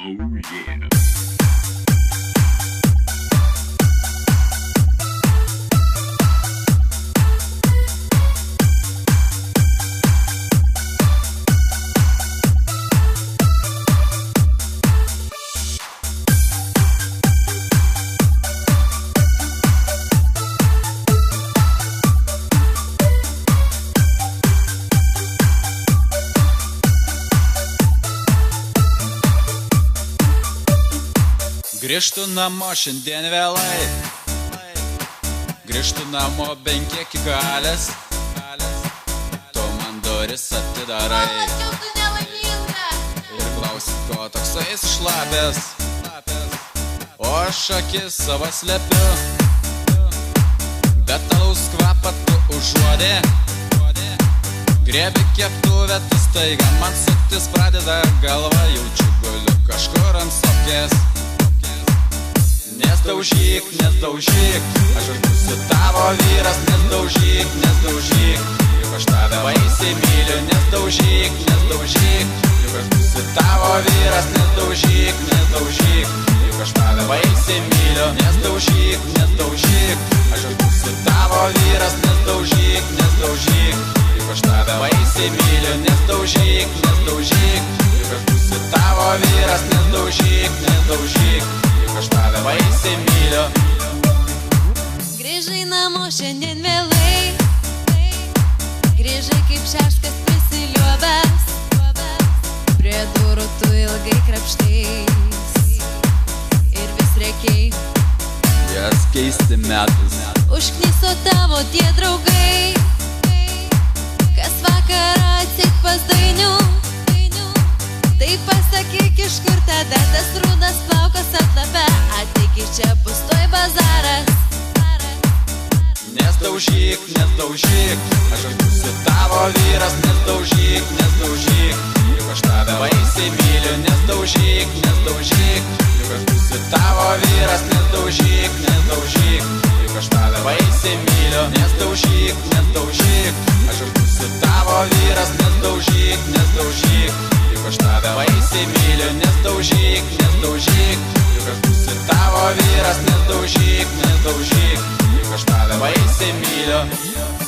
Oh yeah. Grįžtu namo šiandien vėlai, grįžtu namo bent kiek įgalęs, tu man duris atidarai ir klausi, ko toksai šlapės, o aš akis savo slepiu, bet alaus kvapą tu užuodė, griebi keptuvę, tu staiga man suktis pradeda galva, jaučiu guliu kažkur ant sopkės. Nesdaužyk, aš būsiu tavo vyras, nesdaužyk, juk aš tave baisiai myliu, nesdaužyk, juk aš būsiu tavo vyras, nesdaužyk, juk aš tave baisiai myliu, nesdaužyk, aš būsiu tavo vyras, nesdaužyk, juk aš tave baisiai myliu, nesdaužyk, juk aš būsiu tavo vyras, nesdaužyk, aš tave baisiai myliu. Grįžai namo šiandien vėlai, grįžai kaip šeškas prisiliuobęs, prie durų tu ilgai krapštais ir vis reikiai jas keisti metus. Užkniso tavo tie draugai, kas vakarą atseit pas Dainių. Tai pasakyk, iš kur tada tas rudas plaukas atlapia, ateik iš čia bus toj bazaras. Nesdaužyk, aš būsiu tavo vyras, nesdaužyk, juk aš tave baisiai myliu, nesdaužyk, juk aš būsiu tavo vyras, nesdaužyk, juk aš tave baisiai myliu, nesdaužyk, aš būsiu tavo vyras, nesdaužyk, juk aš tave baisiai myliu, nesdaužyk, juk aš būsiu tavo vyras, nesdaužyk, juk aš tave baisiai myliu.